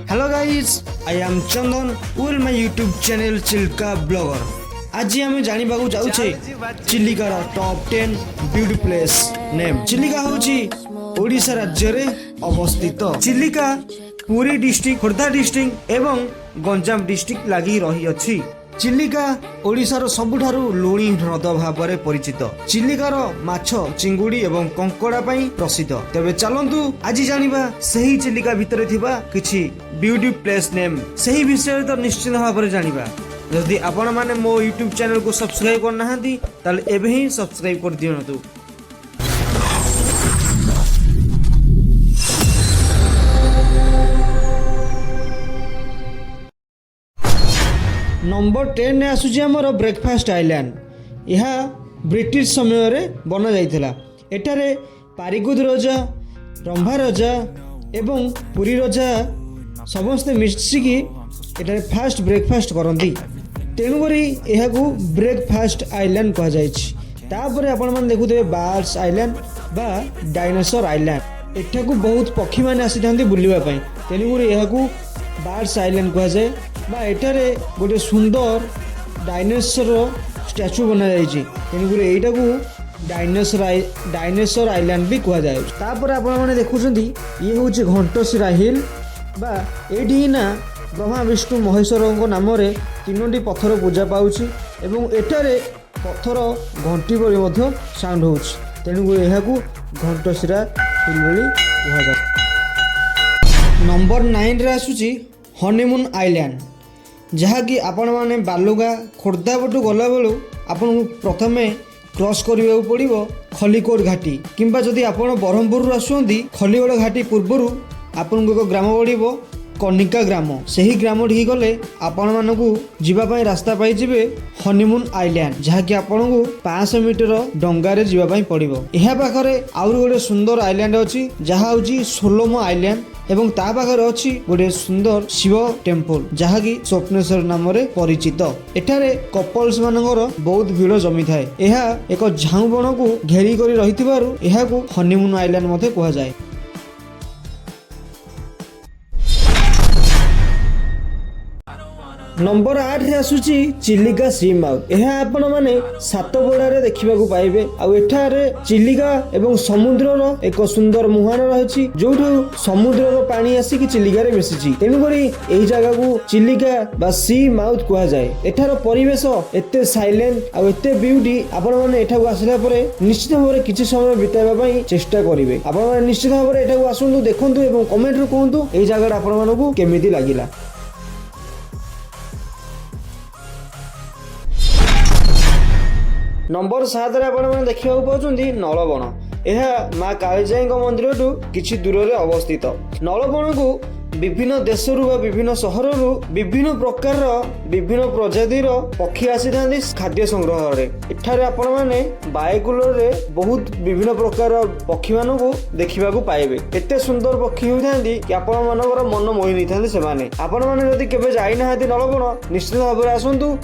Hello guys, I am Chandan. Well my YouTube channel Chilika blogger. आज आम जानिबाकू जाउछे चिलिकार top 10 beauty place name. Chilika होची ओडिशा राज्य रे अवस्थित. चिलिका पुरी डिस्ट्रिक्ट, खोर्धा डिस्ट्रिक्ट एवं गंजाम डिस्ट्रिक्ट लागि रही अछि. चिलिका ओडिशार सबुठारु लुणी ह्रद भाव में परिचित. चिलिकार माछ, चिंगुड़ी एवं कंकड़ा पई प्रसिद्ध. तेबे चलंतु आज जानिबा सही चिलिका भितरे थिबा किछि ब्यूटी प्लेस नेम. सही विषय तो निश्चित भाव में जानिबा. यदि आपण माने मो यूट्यूब चैनल को सब्सक्राइब करना हांती ताले एबे ही सब्सक्राइब कर दियंतु. नंबर 10 ने आसुची हमर ब्रेकफास्ट आइलैंड. यह ब्रिटिश समय रे बना जाइथिला. एठारे पारिकुद राजा, रंभा राजा एवं पुरी राजा समस्त मिसिकी एठारे फास्ट ब्रेकफास्ट करंती. तेणुकरी यह ब्रेकफास्ट आइलैंड कह जाइछि. तापरे आपण मन देखुथे बार्ड्स आइलैंड बा डायनासोर आइलैंड. एठाकू बहुत पक्षी माने आसीथांती बुलिबा पई. तेणुकरी यह बार्ड्स आइलैंड कह जाए. बा एठारे गोटे सुंदर डायनासोर स्टैचू बना जाइछि. तेणुकरी एटा को डायनासोर आइलैंड भी कह जाए. तापर आपण माने देखुछंती ये होछि घंटशिरा हिल. बा एठी ना ब्रह्मा विष्णु महेश्वरଙ୍କ नामरे तीनोटी पत्थर पूजा पाउछि एवं एठारे पत्थर घंटी भଳି ମଧ୍ୟ साउंड होछि. तेणुकरी एहाकू घंटशिरा हिल भଳି कह जाए. नंबर 9 रे आसुछि हनीमून आइलैंड, जहाँकि आपण मैंने बालुगा खोर्धा पटू गला बेलू आपन प्रथमे क्रॉस करने पड़ो खलिकोट घाटी. किंबा जदि आपण ब्रह्मपुर आसुँच खलिकोट घाटी पूर्वर आपन को एक ग्राम पड़ो कनिका ग्राम. सही ग्राम ठी गले आपण मानकू जीवाई रास्ता पाइबे हनीमून आइलैंड, जहाँकि आपण को 500 मीटर डंगारे जीवाई पड़ो. यह पाखरे आउर गोटे सुंदर आइलैंड अच्छी जहाँ हूँ सोलोमो आइलैंड एवं ता पाखरे अच्छी गोटे सुंदर शिव टेम्पल जहाँकि स्वप्नेश्वर नाम परिचित. एठारे कपल्स मानकर बहुत भीड़ जमी थाए. यह एक झाऊ बण को घेरी कर रही हनीमून आइलैंड मध्य कह जाए. नंबर 8 रे आसुची चिलिका सी माउथ. यह आपण माने सातबोड़ा देखा पाइबे. आठारे चिलिका एवं समुद्रर एक सुंदर मुहान रही जो समुद्रर पानी आसिक चिलिका रे मिसिची. तेणुकरी यही जगह को चिलिका बा सी माउथ कह जाए. एठार परिवेश एते साइलेंट आ एते ब्यूटी आपण माने एठाकू आसिला परे निश्चित भाव में किछि समय बिताइबा पई चेष्टा करिवे. आपण माने निश्चित भाव में एठाकू आसंतु, देखंतु एवं कमेंट रे कहंतु एही जगह आपण मानकू केमिति लागिला. नंबर 7 रे आपण माने देखिबा पाउछंती नलबण. यह माँ कालीजाई मंदिर ठू किछि दूर रे अवस्थित. नलबण को विभिन्न देशरू व विभिन्न सहररू विभिन्न प्रकार विभिन्न प्रजातिर पक्षी आसी थांती खाद्य संग्रह रे. एठारे आपण माने बायकुलर रे बहुत विभिन्न प्रकार पक्षी मानकू देखिबा को पाइबे. एते सुंदर पक्षी होइथांती कि आपण मानकर मन मोहि नै थांती सेमाने. आपण माने जदि केबे जाई नाहांती नलबण निश्चित भाव में आसंतु.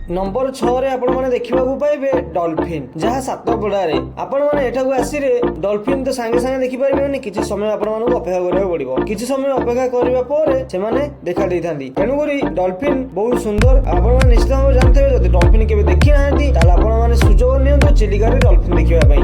नंबर 6 रे आपण माने देखिबा को पाइबे डॉल्फिन, जहाँ सातबोड़ा रे. आपण माने एठाकू आसीरे डॉल्फिन तो सांगे सांगे देखि पारिबेनी. किछि समय आपण मानकू अपेक्षा करिया पड़िबो. किछि समय अपेक्षा करिबा परे सेमाने देखा देइथांती. तेणु करी डॉल्फिन बहुत सुंदर. आपण माने निश्चित भाव जानते जदि डॉल्फिन केबे देखि नाहांती ताले आपण माने सुजोग नियंतु चिलिका रे डॉल्फिन देखिबा पई.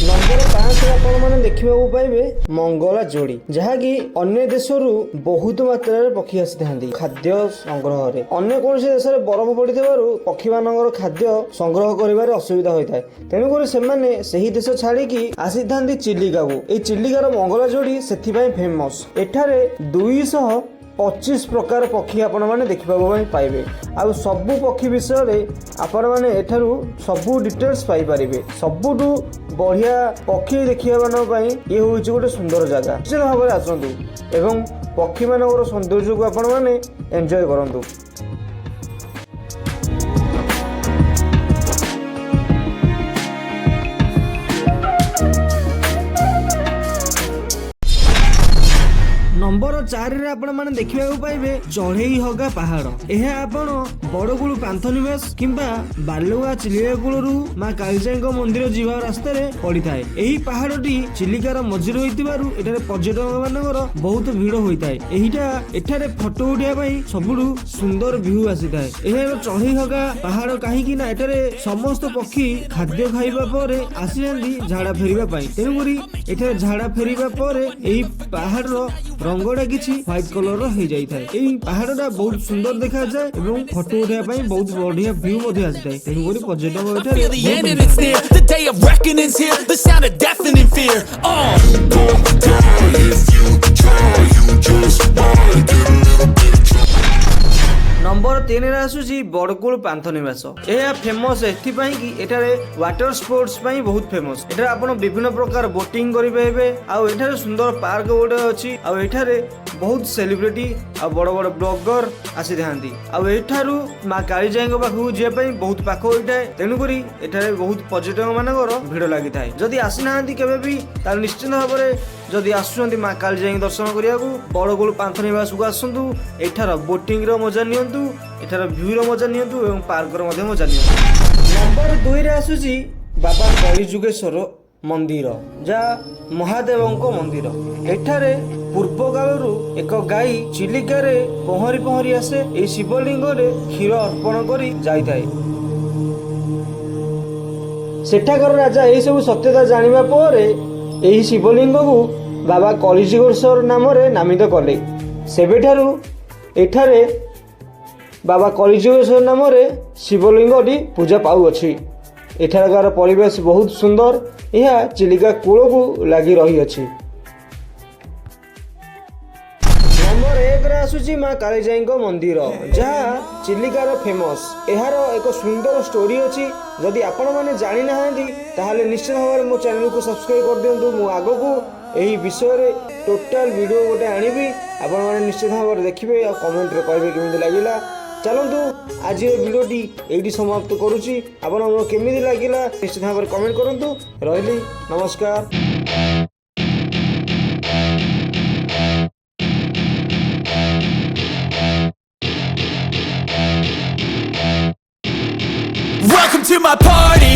नंबर 5 रे आपण माने देखिबा को पाइबे मंगला जोड़ी, जहाँ की अन्य देशरू बहुत मात्रा रे पक्षी आसी थांती खाद्य संग्रह रे. अन्य कौन देश रे बरफ पड़िथिबारु पक्षी मानकर खाद्य संग्रह करिबारे असुविधा होइथाय. तेणु करी सेमाने सही देश छाड़ी की आसी थांती चिलिका को. ए चिलिकार मंगला जोड़ी सेथि पई फेमस. एठारे 225 प्रकार पक्षी आपण माने देखिबा पाइबे. आ सबु पक्षी विषय रे आपण माने एठारू सबु डिटेल्स पाई परिबे. सबुटू बढ़िया पक्षी देखिया मानक पई ये होउची गोटे सुंदर जगह. निश्चित भाव में आसंतु एवं पक्षी मानकर सौंदर्य को आपण माने एंजॉय करंतु. नंबर 4 ରେ आपण माने देखिବାକୁ पाइबे चढ़ेई हगा पहाड़। एहा आपण बड़गुलु पांथनिवास किंबा बालुगा चिलिका कूलरू माँ कालीजाईଙ୍କ मंदिर जीवा रास्ता रे पड़ी थाए। एही पहाड़टी चिलिकार मझिर होइतिबारु एठारे पर्यटक मानकर बहुत भीड़ होइताए। एठारे फोटो उठिया पई सबुठु सुंदर व्यू आसीताए। एहा चढ़ेई हगा पहाड़ काहीकि ना एठारे समस्त पक्षी खाद्य खाइबा परे आसी जांदी झाड़ा फेरिबा पई। तेनुकरी एठारे झाड़ा फेरिबा परे एही पहाड़र रंगटा किछि व्हाइट कलर हो जाई थाए। एही पहाड़टा बहुत सुंदर देखा जाए एवं फोटो उठाइबा पई बहुत बढ़िया व्यू मध्ये आसीताए। तेनुकरी पर्यटक एठारे The day of reckoning's here, the sound of deafening fear. Number 3 रे आसुची बड़कुल पांथनिवास। यह फेमस एथिपाई कि एठारे वाटर स्पोर्ट्स पाई बहुत फेमस। एठारे आपण विभिन्न प्रकार बोटिंग करि पाइबे। आ एठारे सुंदर पार्क गोटे अछि। आ एठारे बहुत सेलिब्रिटी आ बड़ बड़ ब्लॉगर आसी थांती। आ एठारू मां कालीजाईଙ୍କ पाखु जे पई बहुत पाख होइताय। तेनु करी एठारे बहुत पर्यटक मानकर भीड़ लागि थाए। जदि आसी नाहंती केबे भी तार निश्चित भाबरे जदि आसुचंती मां कालीजाई दर्शन करियाकू बड़गुल पांथनिवास को आसंतु। एठार बोटिंग रो मजा नियंतु, एठार व्यू रो मजा नियंतु एवं पार्क रो मध्य मजा नियंतु। नंबर 2 रे आसुची बाबा कलिजुगेश्वर मंदिर, जा महादेवଙ୍କ मंदिर। एठारे पूर्व कालरू एक गाई चिलिका रे पहरी पहरी आसे ए शिवलिंग रे क्षीर अर्पण करी जाई थाए। सेठाकर राजा एही सब सत्यता जानिबा परे एही शिवलिंग को बाबा कलिजुगेश्वर नाम रे नामित कले। सेबेठारू एठारे बाबा कलिजुगेश्वर नाम रे शिवलिंगटी पूजा पाउअछि। एठारकार परिवेश बहुत सुंदर। यह चिलिका कूल को लगी रही अछि। नंबर 1 रे आसुची मां कालीजाईଙ୍କ मंदिर, जहाँ चिलिकार फेमस। एहार एक सुंदर स्टोरी अछि। जदि आपण माने जानि नाहंती ताहाले निश्चित भाव मो चैनल को सब्सक्राइब कर दियंतु। मु आगो को एही विषय रे टोटल वीडियो गोटे आनिबी। आपण माने निश्चित भाव देखिबे आ कमेंट रे कहबे केमिति लागिला। चलतु आज वीडियोटी एठी समाप्त करुची। आपण हमरो केमिति लागिला निश्चित भाव कमेंट करंतु। रहिली, नमस्कार। Welcome to my party.